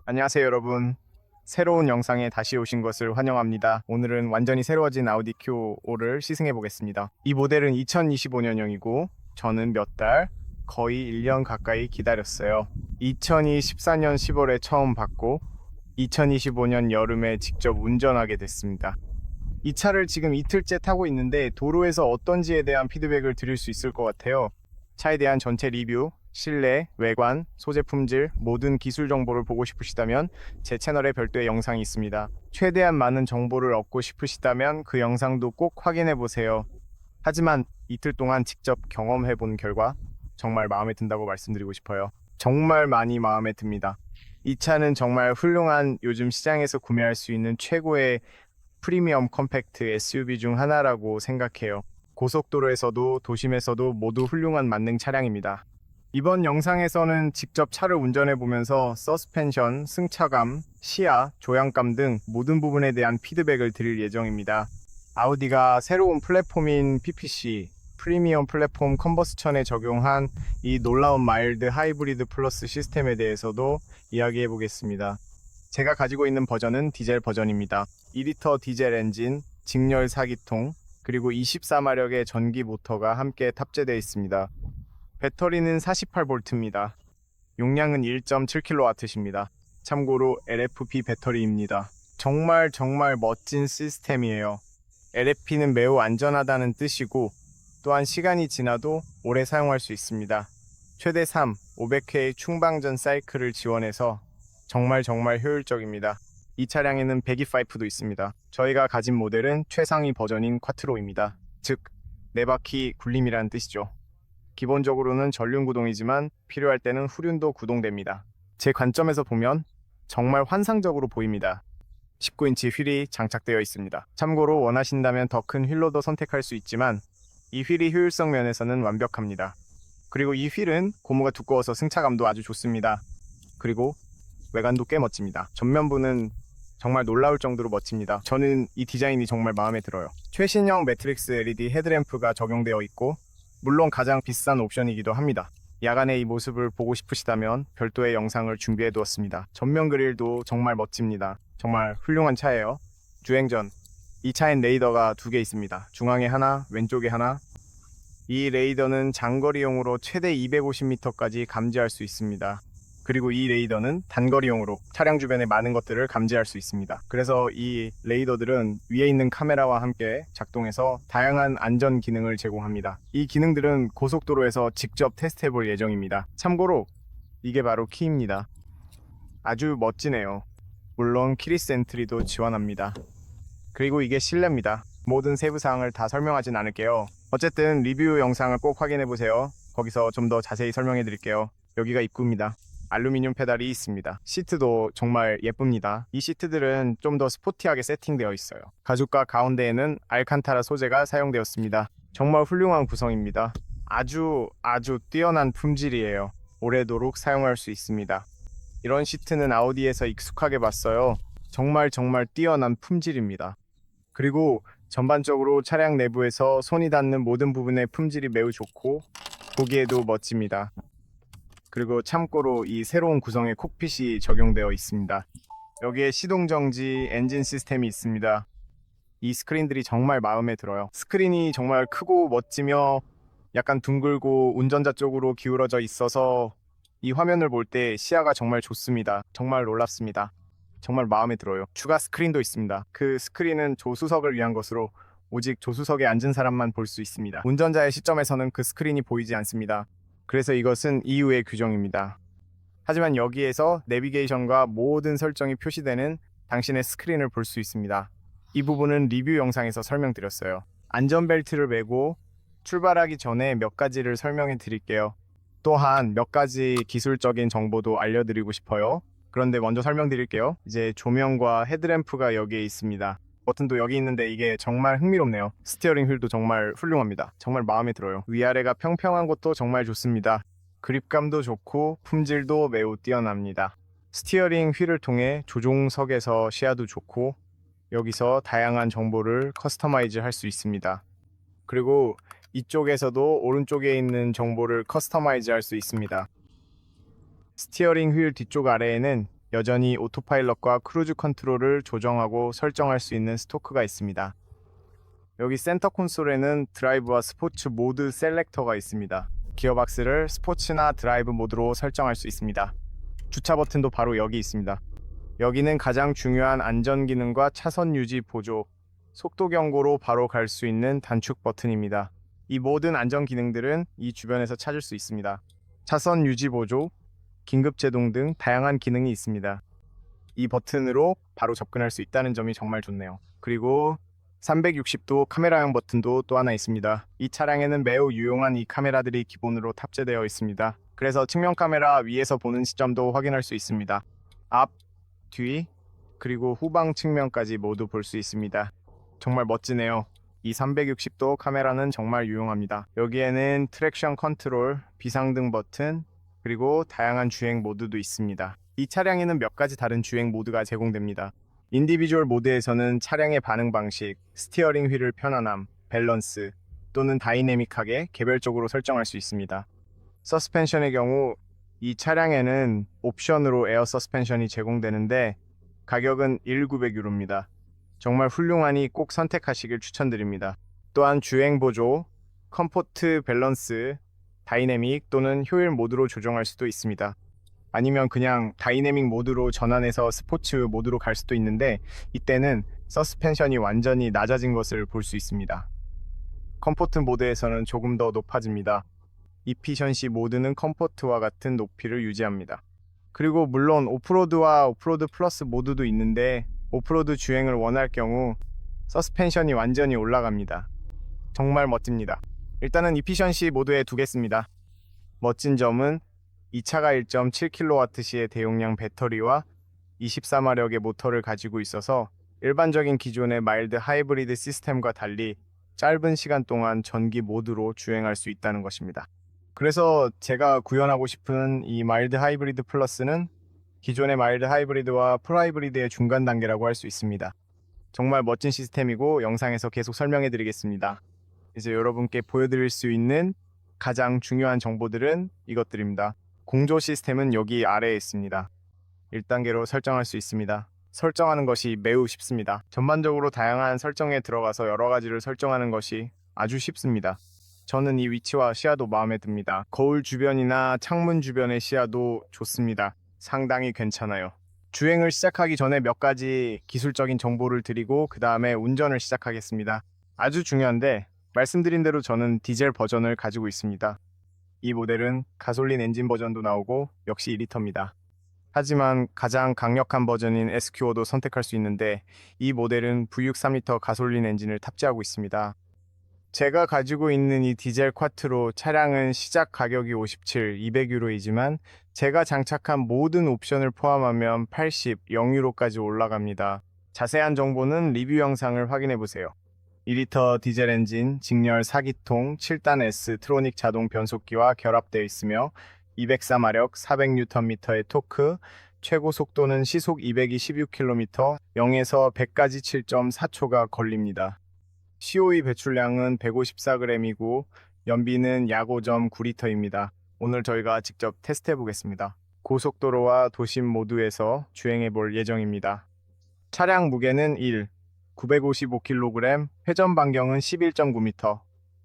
안녕하세요 여러분. 새로운 영상에 다시 오신 것을 환영합니다. 오늘은 완전히 새로워진 아우디 Q5를 시승해 보겠습니다. 이 모델은 2025년형이고 저는 몇 달, 거의 1년 가까이 기다렸어요. 2024년 10월에 처음 받고 2025년 여름에 직접 운전하게 됐습니다. 이 차를 지금 이틀째 타고 있는데 도로에서 어떤지에 대한 피드백을 드릴 수 있을 것 같아요. 차에 대한 전체 리뷰, 실내, 외관, 소재 품질, 모든 기술 정보를 보고 싶으시다면 제 채널에 별도의 영상이 있습니다. 최대한 많은 정보를 얻고 싶으시다면 그 영상도 꼭 확인해 보세요. 하지만 이틀 동안 직접 경험해 본 결과 정말 마음에 든다고 말씀드리고 싶어요. 정말 많이 마음에 듭니다. 이 차는 정말 훌륭한 요즘 시장에서 구매할 수 있는 최고의 프리미엄 컴팩트 SUV 중 하나라고 생각해요. 고속도로에서도 도심에서도 모두 훌륭한 만능 차량입니다. 이번 영상에서는 직접 차를 운전해 보면서 서스펜션, 승차감, 시야, 조향감 등 모든 부분에 대한 피드백을 드릴 예정입니다. 아우디가 새로운 플랫폼인 PPC, 프리미엄 플랫폼 컨버스천에 적용한 이 놀라운 마일드 하이브리드 플러스 시스템에 대해서도 이야기해 보겠습니다. 제가 가지고 있는 버전은 디젤 버전입니다. 2리터 디젤 엔진, 직렬 4기통, 그리고 24마력의 전기 모터가 함께 탑재되어 있습니다. 배터리는 48V입니다. 용량은 1.7kW입니다. 참고로 LFP 배터리입니다. 정말 멋진 시스템이에요. LFP는 매우 안전하다는 뜻이고 또한 시간이 지나도 오래 사용할 수 있습니다. 최대 500회의 충방전 사이클을 지원해서 정말 효율적입니다. 이 차량에는 배기 파이프도 있습니다. 저희가 가진 모델은 최상위 버전인 쿼트로입니다. 즉, 4바퀴 굴림이라는 뜻이죠. 기본적으로는 전륜 구동이지만 필요할 때는 후륜도 구동됩니다. 제 관점에서 보면 정말 환상적으로 보입니다. 19인치 휠이 장착되어 있습니다. 참고로 원하신다면 더 큰 휠로도 선택할 수 있지만 이 휠이 효율성 면에서는 완벽합니다. 그리고 이 휠은 고무가 두꺼워서 승차감도 아주 좋습니다. 그리고 외관도 꽤 멋집니다. 전면부는 정말 놀라울 정도로 멋집니다. 저는 이 디자인이 정말 마음에 들어요. 최신형 매트릭스 LED 헤드램프가 적용되어 있고 물론 가장 비싼 옵션이기도 합니다. 야간에 이 모습을 보고 싶으시다면 별도의 영상을 준비해 두었습니다. 전면 그릴도 정말 멋집니다. 정말 훌륭한 차예요. 주행 전 이 차엔 레이더가 2개 있습니다. 중앙에 하나, 왼쪽에 하나. 이 레이더는 장거리용으로 최대 250m까지 감지할 수 있습니다. 그리고 이 레이더는 단거리용으로 차량 주변의 많은 것들을 감지할 수 있습니다. 그래서 이 레이더들은 위에 있는 카메라와 함께 작동해서 다양한 안전 기능을 제공합니다. 이 기능들은 고속도로에서 직접 테스트해 볼 예정입니다. 참고로 이게 바로 키입니다. 아주 멋지네요. 물론 키리스 엔트리도 지원합니다. 그리고 이게 실내입니다. 모든 세부 사항을 다 설명하진 않을게요. 어쨌든 리뷰 영상을 꼭 확인해 보세요. 거기서 좀 더 자세히 설명해 드릴게요. 여기가 입구입니다. 알루미늄 페달이 있습니다. 시트도 정말 예쁩니다. 이 시트들은 좀 더 스포티하게 세팅되어 있어요. 가죽과 가운데에는 알칸타라 소재가 사용되었습니다. 정말 훌륭한 구성입니다. 아주 뛰어난 품질이에요. 오래도록 사용할 수 있습니다. 이런 시트는 아우디에서 익숙하게 봤어요. 정말 뛰어난 품질입니다. 그리고 전반적으로 차량 내부에서 손이 닿는 모든 부분의 품질이 매우 좋고 보기에도 멋집니다. 그리고 참고로 이 새로운 구성의 콕핏이 적용되어 있습니다. 여기에 시동정지 엔진 시스템이 있습니다. 이 스크린들이 정말 마음에 들어요. 스크린이 정말 크고 멋지며 약간 둥글고 운전자 쪽으로 기울어져 있어서 이 화면을 볼 때 시야가 정말 좋습니다. 정말 놀랍습니다. 정말 마음에 들어요. 추가 스크린도 있습니다. 그 스크린은 조수석을 위한 것으로 오직 조수석에 앉은 사람만 볼 수 있습니다. 운전자의 시점에서는 그 스크린이 보이지 않습니다. 그래서 이것은 EU의 규정입니다. 하지만 여기에서 내비게이션과 모든 설정이 표시되는 당신의 스크린을 볼 수 있습니다. 이 부분은 리뷰 영상에서 설명드렸어요. 안전벨트를 매고 출발하기 전에 몇 가지를 설명해 드릴게요. 또한 몇 가지 기술적인 정보도 알려드리고 싶어요. 그런데 먼저 설명드릴게요. 이제 조명과 헤드램프가 여기에 있습니다. 버튼도 여기 있는데 이게 정말 흥미롭네요. 스티어링 휠도 정말 훌륭합니다. 정말 마음에 들어요. 위아래가 평평한 것도 정말 좋습니다. 그립감도 좋고 품질도 매우 뛰어납니다. 스티어링 휠을 통해 조종석에서 시야도 좋고 여기서 다양한 정보를 커스터마이즈 할 수 있습니다. 그리고 이쪽에서도 오른쪽에 있는 정보를 커스터마이즈 할 수 있습니다. 스티어링 휠 뒤쪽 아래에는 여전히 오토파일럿과 크루즈 컨트롤을 조정하고 설정할 수 있는 스토크가 있습니다. 여기 센터 콘솔에는 드라이브와 스포츠 모드 셀렉터가 있습니다. 기어박스를 스포츠나 드라이브 모드로 설정할 수 있습니다. 주차 버튼도 바로 여기 있습니다. 여기는 가장 중요한 안전 기능과 차선 유지 보조, 속도 경고로 바로 갈 수 있는 단축 버튼입니다. 이 모든 안전 기능들은 이 주변에서 찾을 수 있습니다. 차선 유지 보조, 긴급 제동 등 다양한 기능이 있습니다. 이 버튼으로 바로 접근할 수 있다는 점이 정말 좋네요. 그리고 360도 카메라형 버튼도 또 하나 있습니다. 이 차량에는 매우 유용한 이 카메라들이 기본으로 탑재되어 있습니다. 그래서 측면 카메라 위에서 보는 시점도 확인할 수 있습니다. 앞, 뒤, 그리고 후방 측면까지 모두 볼 수 있습니다. 정말 멋지네요. 이 360도 카메라는 정말 유용합니다. 여기에는 트랙션 컨트롤, 비상등 버튼, 그리고 다양한 주행 모드도 있습니다. 이 차량에는 몇 가지 다른 주행 모드가 제공됩니다. 인디비주얼 모드에서는 차량의 반응 방식, 스티어링 휠의 편안함, 밸런스 또는 다이내믹하게 개별적으로 설정할 수 있습니다. 서스펜션의 경우 이 차량에는 옵션으로 에어 서스펜션이 제공되는데 가격은 1,900유로입니다. 정말 훌륭하니 꼭 선택하시길 추천드립니다. 또한 주행 보조, 컴포트 밸런스, 다이내믹 또는 효율 모드로 조정할 수도 있습니다. 아니면 그냥 다이내믹 모드로 전환해서 스포츠 모드로 갈 수도 있는데 이때는 서스펜션이 완전히 낮아진 것을 볼 수 있습니다. 컴포트 모드에서는 조금 더 높아집니다. 이피션시 모드는 컴포트와 같은 높이를 유지합니다. 그리고 물론 오프로드와 오프로드 플러스 모드도 있는데 오프로드 주행을 원할 경우 서스펜션이 완전히 올라갑니다. 정말 멋집니다. 일단은 이피션시 모드에 두겠습니다. 멋진 점은 이 차가 1.7kWh의 대용량 배터리와 24마력의 모터를 가지고 있어서 일반적인 기존의 마일드 하이브리드 시스템과 달리 짧은 시간 동안 전기 모드로 주행할 수 있다는 것입니다. 그래서 제가 구현하고 싶은 이 마일드 하이브리드 플러스는 기존의 마일드 하이브리드와 풀하이브리드의 중간 단계라고 할 수 있습니다. 정말 멋진 시스템이고 영상에서 계속 설명해 드리겠습니다. 이제 여러분께 보여드릴 수 있는 가장 중요한 정보들은 이것들입니다. 공조 시스템은 여기 아래에 있습니다. 1단계로 설정할 수 있습니다. 설정하는 것이 매우 쉽습니다. 전반적으로 다양한 설정에 들어가서 여러 가지를 설정하는 것이 아주 쉽습니다. 저는 이 위치와 시야도 마음에 듭니다. 거울 주변이나 창문 주변의 시야도 좋습니다. 상당히 괜찮아요. 주행을 시작하기 전에 몇 가지 기술적인 정보를 드리고 그 다음에 운전을 시작하겠습니다. 아주 중요한데 말씀드린 대로 저는 디젤 버전을 가지고 있습니다. 이 모델은 가솔린 엔진 버전도 나오고 역시 2리터입니다. 하지만 가장 강력한 버전인 SQO도 선택할 수 있는데 이 모델은 V6 3리터 가솔린 엔진을 탑재하고 있습니다. 제가 가지고 있는 이 디젤 쿼트로 차량은 시작 가격이 57, 200유로이지만 제가 장착한 모든 옵션을 포함하면 80, 0유로까지 올라갑니다. 자세한 정보는 리뷰 영상을 확인해보세요. 2리터 디젤 엔진, 직렬 4기통, 7단 S 트로닉 자동 변속기와 결합되어 있으며 204마력, 400Nm의 토크, 최고 속도는 시속 226km, 0에서 100까지 7.4초가 걸립니다. COE 배출량은 154g이고 연비는 약 5.9리터입니다. 오늘 저희가 직접 테스트해 보겠습니다. 고속도로와 도심 모두에서 주행해 볼 예정입니다. 차량 무게는 955kg, 회전 반경은 11.9m,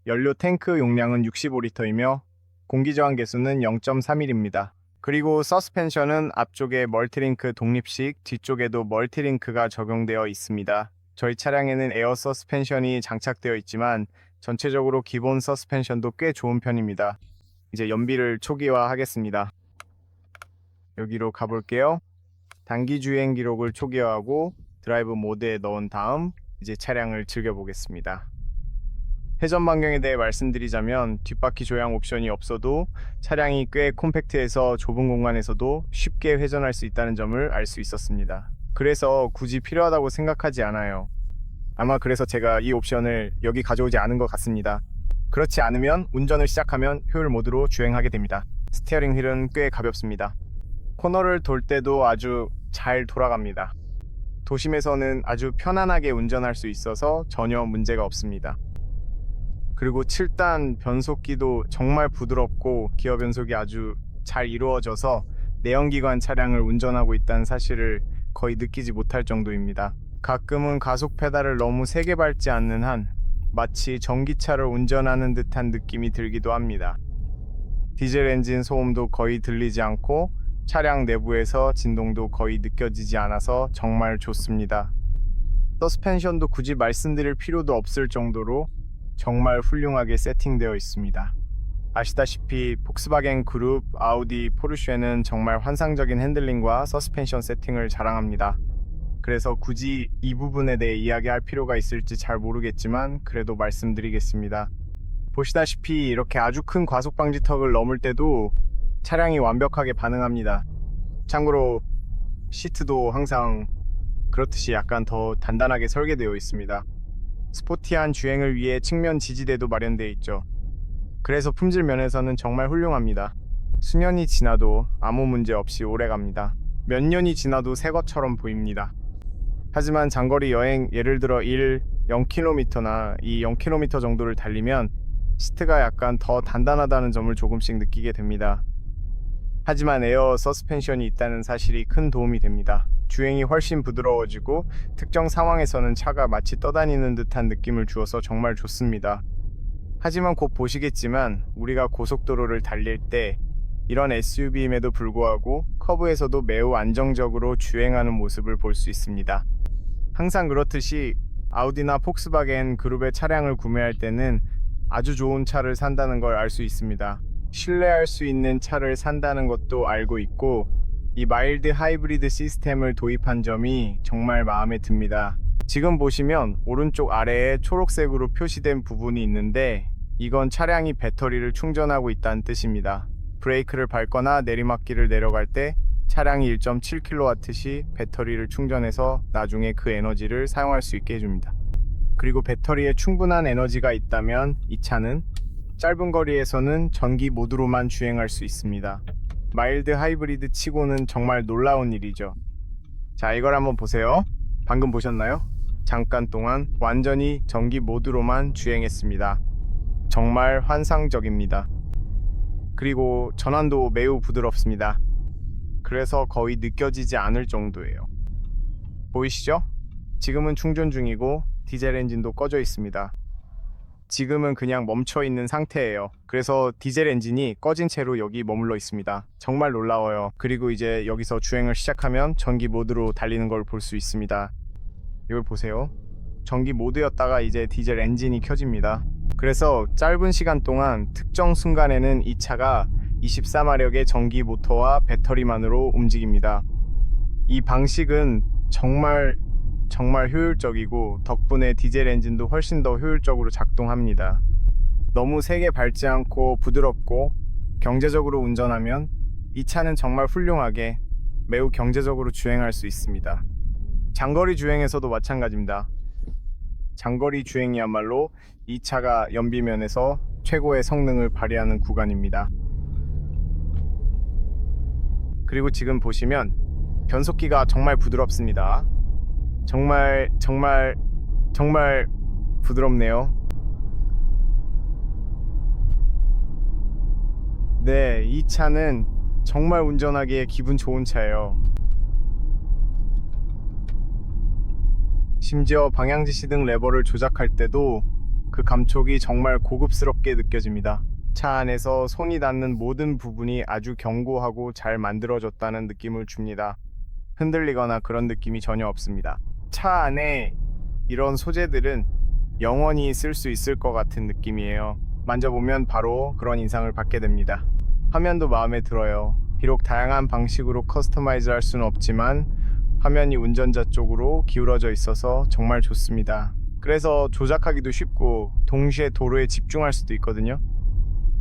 연료 탱크 용량은 65리터이며 공기저항 계수는 0.31입니다. 그리고 서스펜션은 앞쪽에 멀티링크 독립식, 뒤쪽에도 멀티링크가 적용되어 있습니다. 저희 차량에는 에어 서스펜션이 장착되어 있지만 전체적으로 기본 서스펜션도 꽤 좋은 편입니다. 이제 연비를 초기화하겠습니다. 여기로 가볼게요. 단기 주행 기록을 초기화하고 드라이브 모드에 넣은 다음 이제 차량을 즐겨보겠습니다. 회전 반경에 대해 말씀드리자면 뒷바퀴 조향 옵션이 없어도 차량이 꽤 콤팩트해서 좁은 공간에서도 쉽게 회전할 수 있다는 점을 알 수 있었습니다. 그래서 굳이 필요하다고 생각하지 않아요. 아마 그래서 제가 이 옵션을 여기 가져오지 않은 것 같습니다. 그렇지 않으면 운전을 시작하면 효율 모드로 주행하게 됩니다. 스티어링 휠은 꽤 가볍습니다. 코너를 돌 때도 아주 잘 돌아갑니다. 도심에서는 아주 편안하게 운전할 수 있어서 전혀 문제가 없습니다. 그리고 7단 변속기도 정말 부드럽고 기어 변속이 아주 잘 이루어져서 내연기관 차량을 운전하고 있다는 사실을 거의 느끼지 못할 정도입니다. 가끔은 가속 페달을 너무 세게 밟지 않는 한 마치 전기차를 운전하는 듯한 느낌이 들기도 합니다. 디젤 엔진 소음도 거의 들리지 않고 차량 내부에서 진동도 거의 느껴지지 않아서 정말 좋습니다. 서스펜션도 굳이 말씀드릴 필요도 없을 정도로 정말 훌륭하게 세팅되어 있습니다. 아시다시피 폭스바겐 그룹, 아우디, 포르쉐는 정말 환상적인 핸들링과 서스펜션 세팅을 자랑합니다. 그래서 굳이 이 부분에 대해 이야기할 필요가 있을지 잘 모르겠지만 그래도 말씀드리겠습니다. 보시다시피 이렇게 아주 큰 과속 방지턱을 넘을 때도 차량이 완벽하게 반응합니다. 참고로 시트도 항상 그렇듯이 약간 더 단단하게 설계되어 있습니다. 스포티한 주행을 위해 측면 지지대도 마련되어 있죠. 그래서 품질 면에서는 정말 훌륭합니다. 수년이 지나도 아무 문제 없이 오래갑니다. 몇 년이 지나도 새 것처럼 보입니다. 하지만 장거리 여행, 예를 들어 0km나 이 0km 정도를 달리면 시트가 약간 더 단단하다는 점을 조금씩 느끼게 됩니다. 하지만 에어 서스펜션이 있다는 사실이 큰 도움이 됩니다. 주행이 훨씬 부드러워지고 특정 상황에서는 차가 마치 떠다니는 듯한 느낌을 주어서 정말 좋습니다. 하지만 곧 보시겠지만 우리가 고속도로를 달릴 때 이런 SUV임에도 불구하고 커브에서도 매우 안정적으로 주행하는 모습을 볼 수 있습니다. 항상 그렇듯이 아우디나 폭스바겐 그룹의 차량을 구매할 때는 아주 좋은 차를 산다는 걸 알 수 있습니다. 신뢰할 수 있는 차를 산다는 것도 알고 있고 이 마일드 하이브리드 시스템을 도입한 점이 정말 마음에 듭니다. 지금 보시면 오른쪽 아래에 초록색으로 표시된 부분이 있는데 이건 차량이 배터리를 충전하고 있다는 뜻입니다. 브레이크를 밟거나 내리막길을 내려갈 때 차량이 1.7kW시 배터리를 충전해서 나중에 그 에너지를 사용할 수 있게 해줍니다. 그리고 배터리에 충분한 에너지가 있다면 이 차는 짧은 거리에서는 전기 모드로만 주행할 수 있습니다. 마일드 하이브리드 치고는 정말 놀라운 일이죠. 자, 이걸 한번 보세요. 방금 보셨나요? 잠깐 동안 완전히 전기 모드로만 주행했습니다. 정말 환상적입니다. 그리고 전환도 매우 부드럽습니다. 그래서 거의 느껴지지 않을 정도예요. 보이시죠? 지금은 충전 중이고 디젤 엔진도 꺼져 있습니다. 지금은 그냥 멈춰 있는 상태예요. 그래서 디젤 엔진이 꺼진 채로 여기 머물러 있습니다. 정말 놀라워요. 그리고 이제 여기서 주행을 시작하면 전기 모드로 달리는 걸 볼 수 있습니다. 이걸 보세요. 전기 모드였다가 이제 디젤 엔진이 켜집니다. 그래서 짧은 시간 동안 특정 순간에는 이 차가 24마력의 전기 모터와 배터리만으로 움직입니다. 이 방식은 정말 효율적이고 덕분에 디젤 엔진도 훨씬 더 효율적으로 작동합니다. 너무 세게 밟지 않고 부드럽고 경제적으로 운전하면 이 차는 정말 훌륭하게 매우 경제적으로 주행할 수 있습니다. 장거리 주행에서도 마찬가지입니다. 장거리 주행이야말로 이 차가 연비면에서 최고의 성능을 발휘하는 구간입니다. 그리고 지금 보시면 변속기가 정말 부드럽습니다. 정말 부드럽네요. 네, 이 차는 정말 운전하기에 기분 좋은 차예요. 심지어 방향지시 등 레버를 조작할 때도 그 감촉이 정말 고급스럽게 느껴집니다. 차 안에서 손이 닿는 모든 부분이 아주 견고하고 잘 만들어졌다는 느낌을 줍니다. 흔들리거나 그런 느낌이 전혀 없습니다. 차 안에 이런 소재들은 영원히 쓸 수 있을 것 같은 느낌이에요. 만져보면 바로 그런 인상을 받게 됩니다. 화면도 마음에 들어요. 비록 다양한 방식으로 커스터마이즈 할 수는 없지만 화면이 운전자 쪽으로 기울어져 있어서 정말 좋습니다. 그래서 조작하기도 쉽고 동시에 도로에 집중할 수도 있거든요.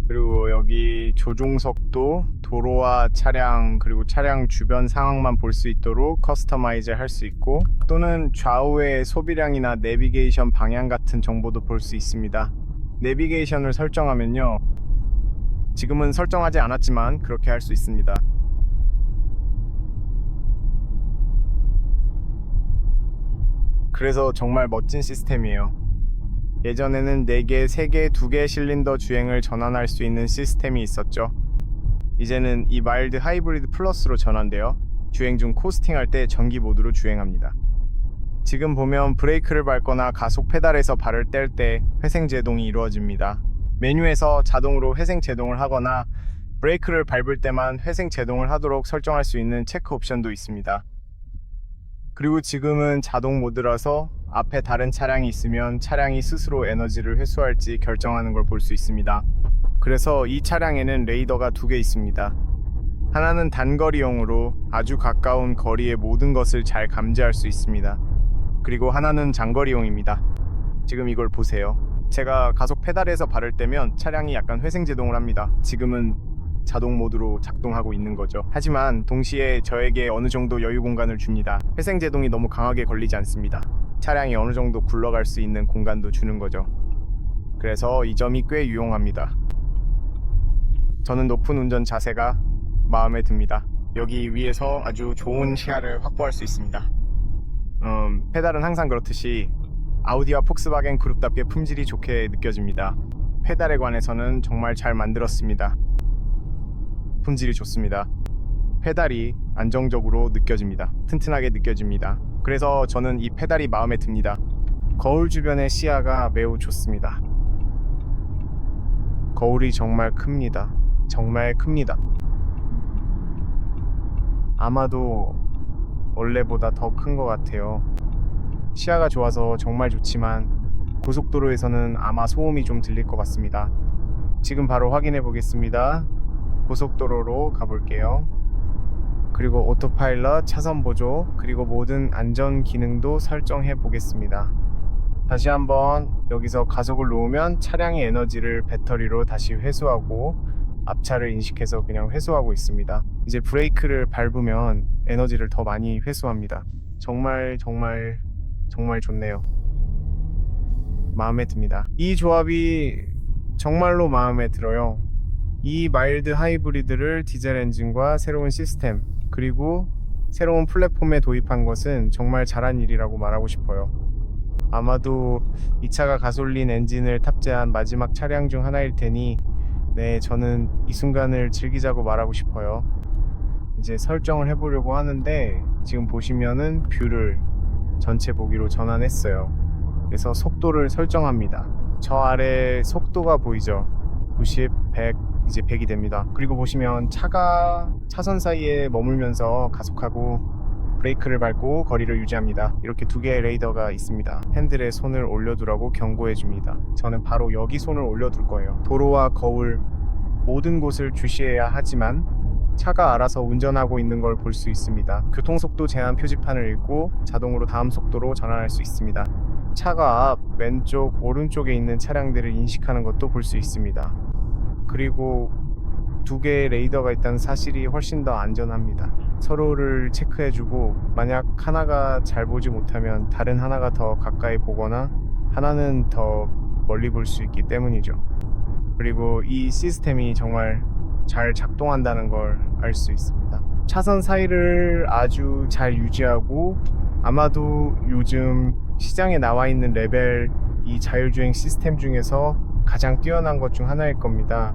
그리고 여기 조종석도 도로와 차량 그리고 차량 주변 상황만 볼 수 있도록 커스터마이즈 할 수 있고 또는 좌우의 소비량이나 내비게이션 방향 같은 정보도 볼 수 있습니다. 내비게이션을 설정하면요, 지금은 설정하지 않았지만 그렇게 할 수 있습니다. 그래서 정말 멋진 시스템이에요. 예전에는 4개, 3개, 2개 실린더 주행을 전환할 수 있는 시스템이 있었죠. 이제는 이 마일드 하이브리드 플러스로 전환되어 주행 중 코스팅할 때 전기 모드로 주행합니다. 지금 보면 브레이크를 밟거나 가속 페달에서 발을 뗄 때 회생 제동이 이루어집니다. 메뉴에서 자동으로 회생 제동을 하거나 브레이크를 밟을 때만 회생 제동을 하도록 설정할 수 있는 체크 옵션도 있습니다. 그리고 지금은 자동 모드라서 앞에 다른 차량이 있으면 차량이 스스로 에너지를 회수할지 결정하는 걸 볼 수 있습니다. 그래서 이 차량에는 레이더가 2개 있습니다. 하나는 단거리용으로 아주 가까운 거리의 모든 것을 잘 감지할 수 있습니다. 그리고 하나는 장거리용입니다. 지금 이걸 보세요. 제가 가속 페달에서 발을 떼면 차량이 약간 회생 제동을 합니다. 지금은 자동 모드로 작동하고 있는 거죠. 하지만 동시에 저에게 어느 정도 여유 공간을 줍니다. 회생 제동이 너무 강하게 걸리지 않습니다. 차량이 어느 정도 굴러갈 수 있는 공간도 주는 거죠. 그래서 이 점이 꽤 유용합니다. 저는 높은 운전 자세가 마음에 듭니다. 여기 위에서 아주 좋은 시야를 확보할 수 있습니다. 페달은 항상 그렇듯이 아우디와 폭스바겐 그룹답게 품질이 좋게 느껴집니다. 페달에 관해서는 정말 잘 만들었습니다. 품질이 좋습니다. 페달이 안정적으로 느껴집니다. 튼튼하게 느껴집니다. 그래서 저는 이 페달이 마음에 듭니다. 거울 주변의 시야가 매우 좋습니다. 거울이 정말 큽니다. 정말 큽니다. 아마도 원래보다 더 큰 것 같아요. 시야가 좋아서 정말 좋지만 고속도로에서는 아마 소음이 좀 들릴 것 같습니다. 지금 바로 확인해 보겠습니다. 고속도로로 가볼게요. 그리고 오토파일럿, 차선 보조, 그리고 모든 안전 기능도 설정해 보겠습니다. 다시 한번 여기서 가속을 놓으면 차량의 에너지를 배터리로 다시 회수하고 앞차를 인식해서 그냥 회수하고 있습니다. 이제 브레이크를 밟으면 에너지를 더 많이 회수합니다. 정말 좋네요. 마음에 듭니다. 이 조합이 정말로 마음에 들어요. 이 마일드 하이브리드를 디젤 엔진과 새로운 시스템 그리고 새로운 플랫폼에 도입한 것은 정말 잘한 일이라고 말하고 싶어요. 아마도 이 차가 가솔린 엔진을 탑재한 마지막 차량 중 하나일 테니 네, 저는 이 순간을 즐기자고 말하고 싶어요. 이제 설정을 해보려고 하는데 지금 보시면은 뷰를 전체 보기로 전환했어요. 그래서 속도를 설정합니다. 저 아래 속도가 보이죠? 90, 100, 이제 100이 됩니다. 그리고 보시면 차가 차선 사이에 머물면서 가속하고 브레이크를 밟고 거리를 유지합니다. 이렇게 2개의 레이더가 있습니다. 핸들에 손을 올려두라고 경고해 줍니다. 저는 바로 여기 손을 올려둘 거예요. 도로와 거울 모든 곳을 주시해야 하지만 차가 알아서 운전하고 있는 걸 볼 수 있습니다. 교통속도 제한 표지판을 읽고 자동으로 다음 속도로 전환할 수 있습니다. 차가 앞, 왼쪽, 오른쪽에 있는 차량들을 인식하는 것도 볼 수 있습니다. 그리고 2개의 레이더가 있다는 사실이 훨씬 더 안전합니다. 서로를 체크해주고 만약 하나가 잘 보지 못하면 다른 하나가 더 가까이 보거나 하나는 더 멀리 볼 수 있기 때문이죠. 그리고 이 시스템이 정말 잘 작동한다는 걸 알 수 있습니다. 차선 사이를 아주 잘 유지하고 아마도 요즘 시장에 나와 있는 레벨 이 자율주행 시스템 중에서 가장 뛰어난 것 중 하나일 겁니다.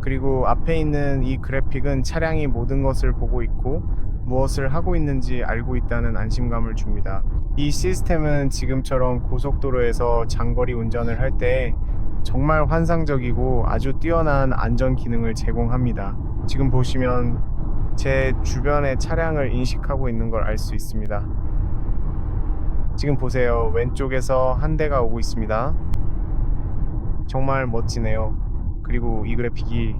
그리고 앞에 있는 이 그래픽은 차량이 모든 것을 보고 있고 무엇을 하고 있는지 알고 있다는 안심감을 줍니다. 이 시스템은 지금처럼 고속도로에서 장거리 운전을 할 때 정말 환상적이고 아주 뛰어난 안전 기능을 제공합니다. 지금 보시면 제 주변의 차량을 인식하고 있는 걸 알 수 있습니다. 지금 보세요. 왼쪽에서 한 대가 오고 있습니다. 정말 멋지네요. 그리고 이 그래픽이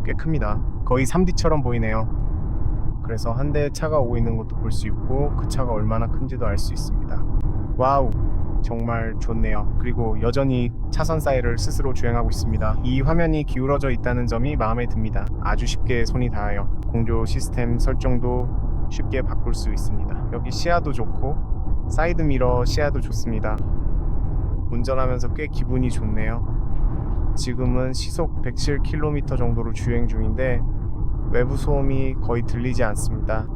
꽤 큽니다. 거의 3D처럼 보이네요. 그래서 한 대의 차가 오고 있는 것도 볼 수 있고 그 차가 얼마나 큰지도 알 수 있습니다. 와우, 정말 좋네요. 그리고 여전히 차선 사이를 스스로 주행하고 있습니다. 이 화면이 기울어져 있다는 점이 마음에 듭니다. 아주 쉽게 손이 닿아요. 공조 시스템 설정도 쉽게 바꿀 수 있습니다. 여기 시야도 좋고 사이드 미러 시야도 좋습니다. 운전하면서 꽤 기분이 좋네요. 지금은 시속 107km 정도로 주행 중인데 외부 소음이 거의 들리지 않습니다.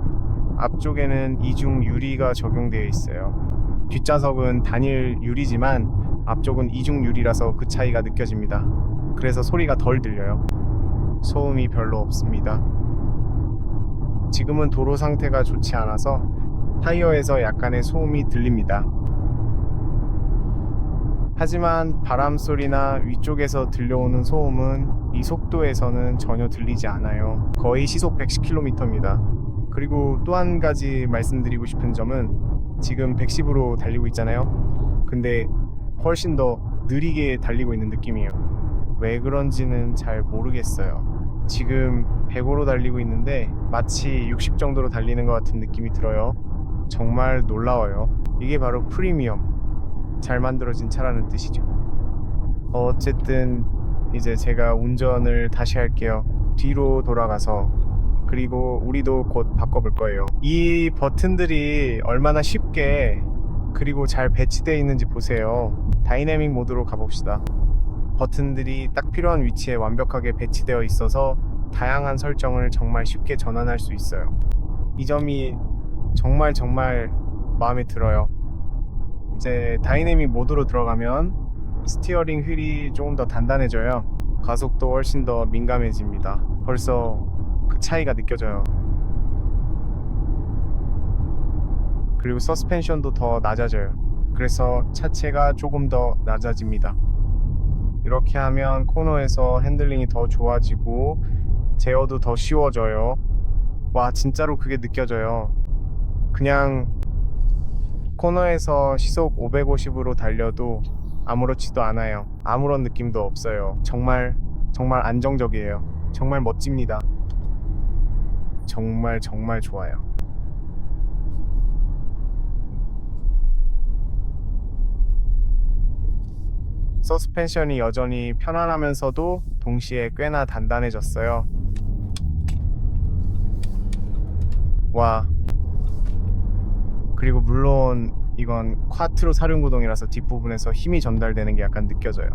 앞쪽에는 이중 유리가 적용되어 있어요. 뒷좌석은 단일 유리지만 앞쪽은 이중 유리라서 그 차이가 느껴집니다. 그래서 소리가 덜 들려요. 소음이 별로 없습니다. 지금은 도로 상태가 좋지 않아서 타이어에서 약간의 소음이 들립니다. 하지만 바람 소리나 위쪽에서 들려오는 소음은 이 속도에서는 전혀 들리지 않아요. 거의 시속 110km입니다. 그리고 또 한 가지 말씀드리고 싶은 점은 지금 110으로 달리고 있잖아요. 근데 훨씬 더 느리게 달리고 있는 느낌이에요. 왜 그런지는 잘 모르겠어요. 지금 105로 달리고 있는데 마치 60 정도로 달리는 것 같은 느낌이 들어요. 정말 놀라워요. 이게 바로 프리미엄, 잘 만들어진 차라는 뜻이죠. 어쨌든 이제 제가 운전을 다시 할게요. 뒤로 돌아가서, 그리고 우리도 곧 바꿔볼 거예요. 이 버튼들이 얼마나 쉽게 그리고 잘 배치되어 있는지 보세요. 다이내믹 모드로 가봅시다. 버튼들이 딱 필요한 위치에 완벽하게 배치되어 있어서 다양한 설정을 정말 쉽게 전환할 수 있어요. 이 점이 정말 마음에 들어요. 이제 다이내믹 모드로 들어가면 스티어링 휠이 조금 더 단단해져요. 가속도 훨씬 더 민감해집니다. 벌써 그 차이가 느껴져요. 그리고 서스펜션도 더 낮아져요. 그래서 차체가 조금 더 낮아집니다. 이렇게 하면 코너에서 핸들링이 더 좋아지고 제어도 더 쉬워져요. 와, 진짜로 그게 느껴져요. 그냥 코너에서 시속 550으로 달려도 아무렇지도 않아요. 아무런 느낌도 없어요. 정말 안정적이에요. 정말 멋집니다. 정말 좋아요. 서스펜션이 여전히 편안하면서도 동시에 꽤나 단단해졌어요. 와. 그리고 물론 이건 콰트로 사륜구동이라서 뒷부분에서 힘이 전달되는 게 약간 느껴져요.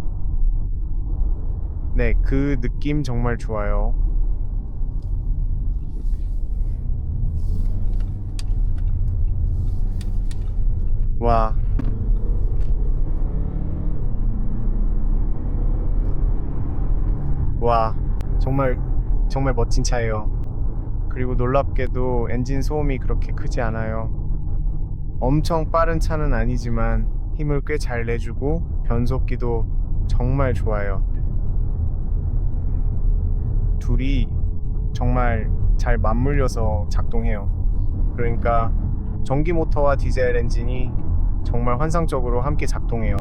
네, 그 느낌 정말 좋아요. 와. 와, 정말 멋진 차예요. 그리고 놀랍게도 엔진 소음이 그렇게 크지 않아요. 엄청 빠른 차는 아니지만 힘을 꽤 잘 내주고 변속기도 정말 좋아요. 둘이 정말 잘 맞물려서 작동해요. 그러니까 전기 모터와 디젤 엔진이 정말 환상적으로 함께 작동해요.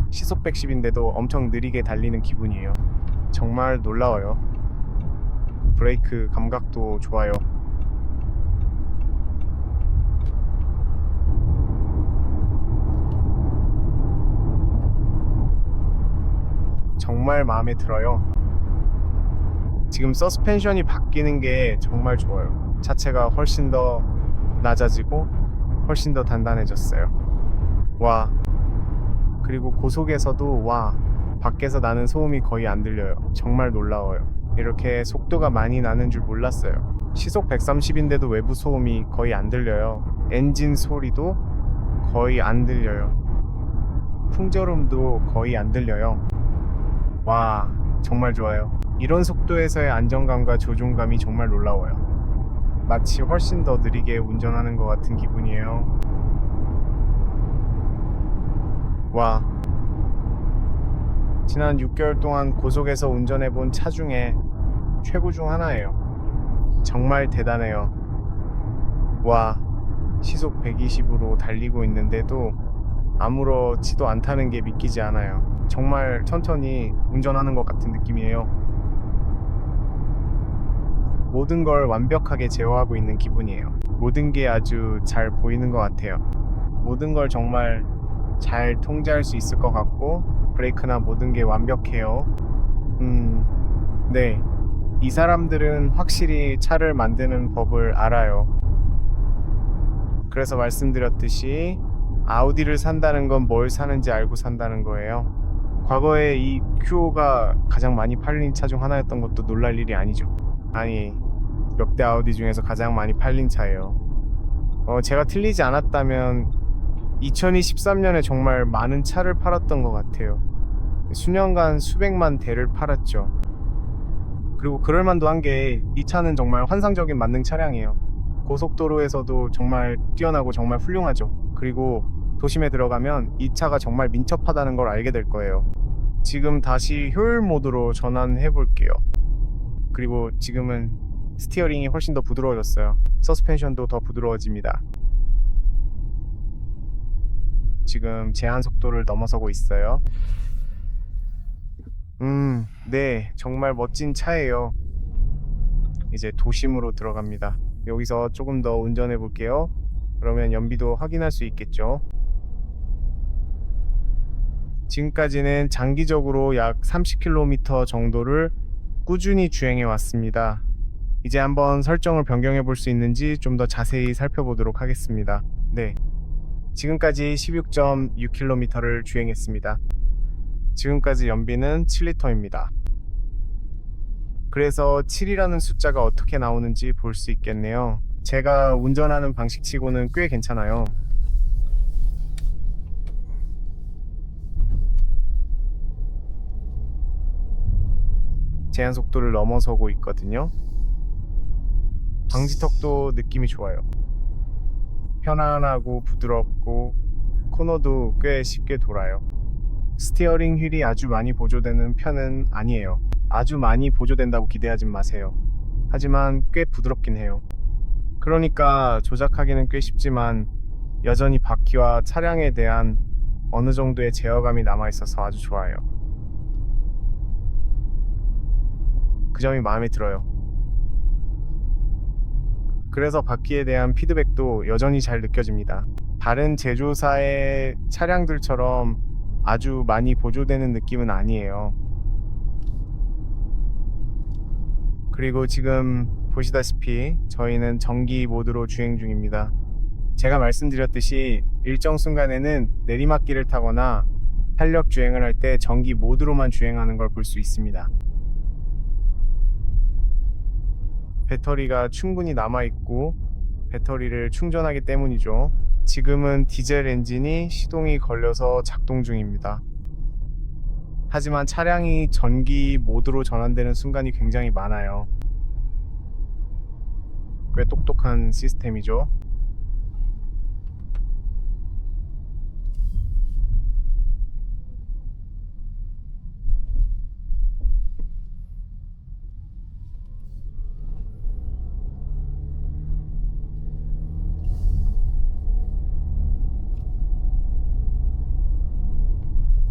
시속 110인데도 엄청 느리게 달리는 기분이에요. 정말 놀라워요. 브레이크 감각도 좋아요. 정말 마음에 들어요. 지금 서스펜션이 바뀌는 게 정말 좋아요. 차체가 훨씬 더 낮아지고 훨씬 더 단단해졌어요. 와. 그리고 고속에서도 와, 밖에서 나는 소음이 거의 안 들려요. 정말 놀라워요. 이렇게 속도가 많이 나는 줄 몰랐어요. 시속 130인데도 외부 소음이 거의 안 들려요. 엔진 소리도 거의 안 들려요. 풍절음도 거의 안 들려요. 와, 정말 좋아요. 이런 속도에서의 안정감과 조종감이 정말 놀라워요. 마치 훨씬 더 느리게 운전하는 것 같은 기분이에요. 와, 지난 6개월 동안 고속에서 운전해본 차 중에 최고 중 하나예요. 정말 대단해요. 와, 시속 120으로 달리고 있는데도 아무렇지도 않다는 게 믿기지 않아요. 정말 천천히 운전하는 것 같은 느낌이에요. 모든 걸 완벽하게 제어하고 있는 기분이에요. 모든 게 아주 잘 보이는 것 같아요. 모든 걸 정말 잘 통제할 수 있을 것 같고 브레이크나 모든 게 완벽해요. 네. 이 사람들은 확실히 차를 만드는 법을 알아요. 그래서 말씀드렸듯이 아우디를 산다는 건 뭘 사는지 알고 산다는 거예요. 과거에 이 큐오가 가장 많이 팔린 차 중 하나였던 것도 놀랄 일이 아니죠. 아니, 몇 대 아우디 중에서 가장 많이 팔린 차예요. 제가 틀리지 않았다면 2023년에 정말 많은 차를 팔았던 것 같아요. 수년간 수백만 대를 팔았죠. 그리고 그럴만도 한 게 이 차는 정말 환상적인 만능 차량이에요. 고속도로에서도 정말 뛰어나고 정말 훌륭하죠. 그리고 도심에 들어가면 이 차가 정말 민첩하다는 걸 알게 될 거예요. 지금 다시 효율 모드로 전환해 볼게요. 그리고 지금은 스티어링이 훨씬 더 부드러워졌어요. 서스펜션도 더 부드러워집니다. 지금 제한 속도를 넘어서고 있어요. 네, 정말 멋진 차예요. 이제 도심으로 들어갑니다. 여기서 조금 더 운전해 볼게요. 그러면 연비도 확인할 수 있겠죠. 지금까지는 장기적으로 약 30km 정도를 꾸준히 주행해 왔습니다. 이제 한번 설정을 변경해 볼 수 있는지 좀 더 자세히 살펴보도록 하겠습니다. 네, 지금까지 16.6km를 주행했습니다. 지금까지 연비는 7리터입니다. 그래서 7이라는 숫자가 어떻게 나오는지 볼 수 있겠네요. 제가 운전하는 방식치고는 꽤 괜찮아요. 제한 속도를 넘어서고 있거든요. 방지턱도 느낌이 좋아요. 편안하고 부드럽고 코너도 꽤 쉽게 돌아요. 스티어링 휠이 아주 많이 보조되는 편은 아니에요. 아주 많이 보조된다고 기대하진 마세요. 하지만 꽤 부드럽긴 해요. 그러니까 조작하기는 꽤 쉽지만 여전히 바퀴와 차량에 대한 어느 정도의 제어감이 남아있어서 아주 좋아요. 그 점이 마음에 들어요. 그래서 바퀴에 대한 피드백도 여전히 잘 느껴집니다. 다른 제조사의 차량들처럼 아주 많이 보조되는 느낌은 아니에요. 그리고 지금 보시다시피 저희는 전기 모드로 주행 중입니다. 제가 말씀드렸듯이 일정 순간에는 내리막길을 타거나 탄력 주행을 할 때 전기 모드로만 주행하는 걸 볼 수 있습니다. 배터리가 충분히 남아있고 배터리를 충전하기 때문이죠. 지금은 디젤 엔진이 시동이 걸려서 작동 중입니다. 하지만 차량이 전기 모드로 전환되는 순간이 굉장히 많아요. 꽤 똑똑한 시스템이죠.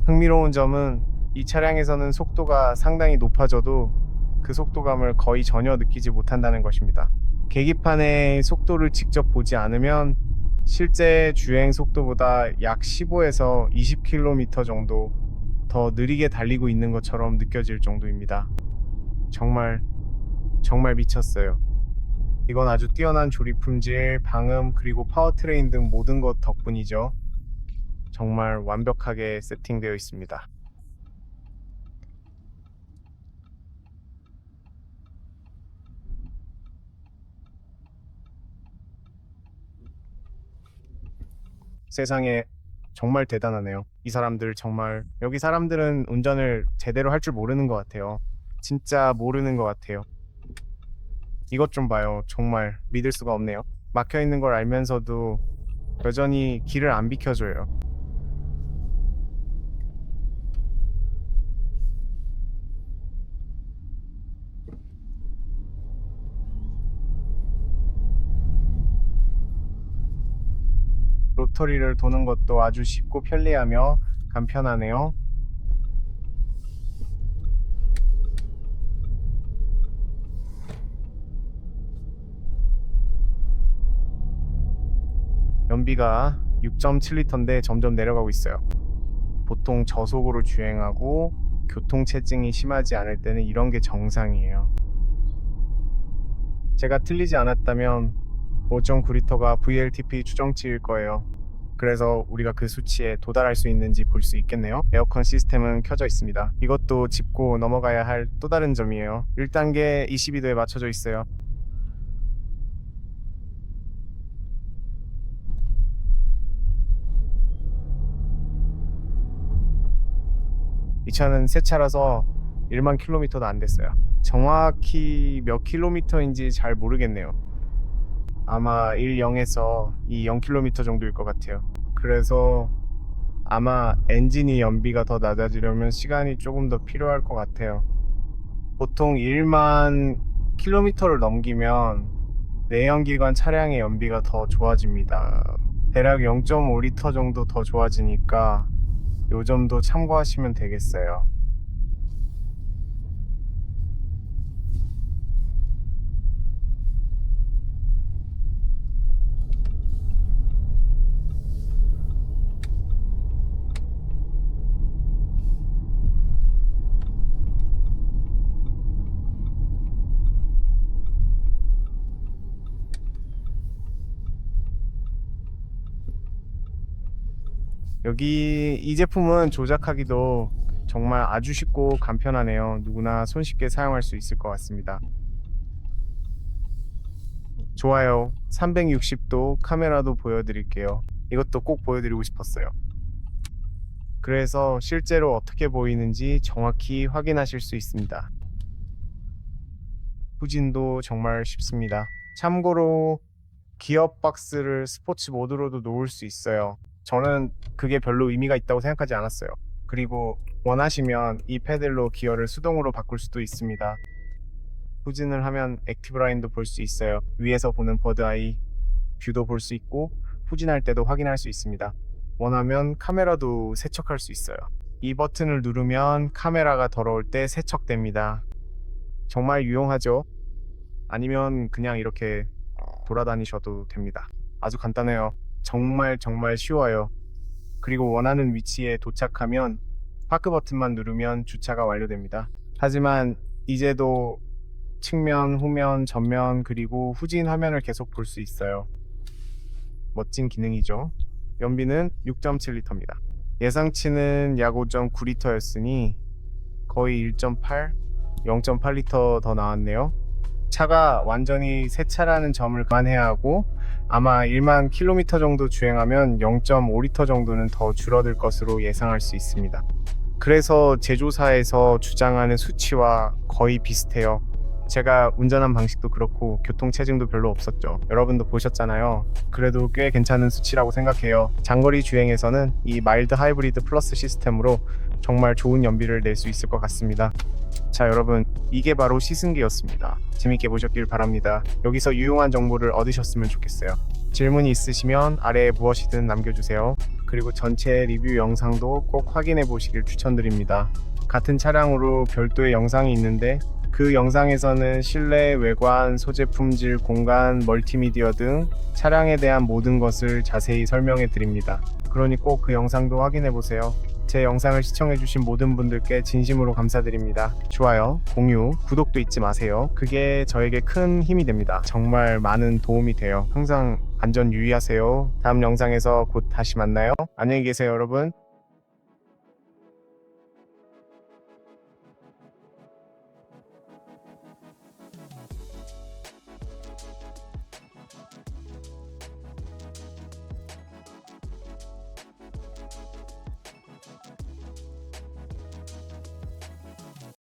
흥미로운 점은 이 차량에서는 속도가 상당히 높아져도 그 속도감을 거의 전혀 느끼지 못한다는 것입니다. 계기판의 속도를 직접 보지 않으면 실제 주행 속도보다 약 15에서 20km 정도 더 느리게 달리고 있는 것처럼 느껴질 정도입니다. 정말 미쳤어요. 이건 아주 뛰어난 조립 품질, 방음, 그리고 파워트레인 등 모든 것 덕분이죠. 정말 완벽하게 세팅되어 있습니다. 세상에 정말 대단하네요. 이 사람들 정말, 여기 사람들은 운전을 제대로 할 줄 모르는 것 같아요. 진짜 모르는 것 같아요. 이것 좀 봐요. 정말 믿을 수가 없네요. 막혀 있는 걸 알면서도 여전히 길을 안 비켜줘요. 로터리를 도는 것도 아주 쉽고 편리하며 간편하네요. 연비가 6.7리터인데 점점 내려가고 있어요. 보통 저속으로 주행하고 교통체증이 심하지 않을 때는 이런 게 정상이에요. 제가 틀리지 않았다면 5.9리터가 VLTP 추정치일 거예요. 그래서 우리가 그 수치에 도달할 수 있는지 볼 수 있겠네요. 에어컨 시스템은 켜져 있습니다. 이것도 짚고 넘어가야 할 또 다른 점이에요. 1단계 22도에 맞춰져 있어요. 이 차는 새 차라서 1만 킬로미터도 안 됐어요. 정확히 몇 킬로미터인지 잘 모르겠네요. 아마 1,0에서 2,0킬로미터 정도일 것 같아요. 그래서 아마 엔진이 연비가 더 낮아지려면 시간이 조금 더 필요할 것 같아요. 보통 1만 킬로미터를 넘기면 내연기관 차량의 연비가 더 좋아집니다. 대략 0.5리터 정도 더 좋아지니까 요 점도 참고하시면 되겠어요. 여기 이 제품은 조작하기도 정말 아주 쉽고 간편하네요. 누구나 손쉽게 사용할 수 있을 것 같습니다. 좋아요. 360도 카메라도 보여드릴게요. 이것도 꼭 보여드리고 싶었어요. 그래서 실제로 어떻게 보이는지 정확히 확인하실 수 있습니다. 후진도 정말 쉽습니다. 참고로 기어박스를 스포츠 모드로도 놓을 수 있어요. 저는 그게 별로 의미가 있다고 생각하지 않았어요. 그리고 원하시면 이 패들로 기어를 수동으로 바꿀 수도 있습니다. 후진을 하면 액티브 라인도 볼 수 있어요. 위에서 보는 버드아이 뷰도 볼 수 있고 후진할 때도 확인할 수 있습니다. 원하면 카메라도 세척할 수 있어요. 이 버튼을 누르면 카메라가 더러울 때 세척됩니다. 정말 유용하죠? 아니면 그냥 이렇게 돌아다니셔도 됩니다. 아주 간단해요. 정말 쉬워요. 그리고 원하는 위치에 도착하면 파크 버튼만 누르면 주차가 완료됩니다. 하지만 이제도 측면, 후면, 전면 그리고 후진 화면을 계속 볼 수 있어요. 멋진 기능이죠. 연비는 6.7리터입니다. 예상치는 약 5.9리터였으니 거의 1.8, 0.8리터 더 나왔네요. 차가 완전히 새 차라는 점을 감안해야 하고 아마 1만 킬로미터 정도 주행하면 0.5리터 정도는 더 줄어들 것으로 예상할 수 있습니다. 그래서 제조사에서 주장하는 수치와 거의 비슷해요. 제가 운전한 방식도 그렇고 교통체증도 별로 없었죠. 여러분도 보셨잖아요. 그래도 꽤 괜찮은 수치라고 생각해요. 장거리 주행에서는 이 마일드 하이브리드 플러스 시스템으로 정말 좋은 연비를 낼 수 있을 것 같습니다. 자, 여러분, 이게 바로 시승기였습니다. 재밌게 보셨길 바랍니다. 여기서 유용한 정보를 얻으셨으면 좋겠어요. 질문이 있으시면 아래에 무엇이든 남겨주세요. 그리고 전체 리뷰 영상도 꼭 확인해 보시길 추천드립니다. 같은 차량으로 별도의 영상이 있는데 그 영상에서는 실내, 외관, 소재 품질, 공간, 멀티미디어 등 차량에 대한 모든 것을 자세히 설명해 드립니다. 그러니 꼭 그 영상도 확인해 보세요. 제 영상을 시청해주신 모든 분들께 진심으로 감사드립니다. 좋아요, 공유, 구독도 잊지 마세요. 그게 저에게 큰 힘이 됩니다. 정말 많은 도움이 돼요. 항상 안전 유의하세요. 다음 영상에서 곧 다시 만나요. 안녕히 계세요, 여러분.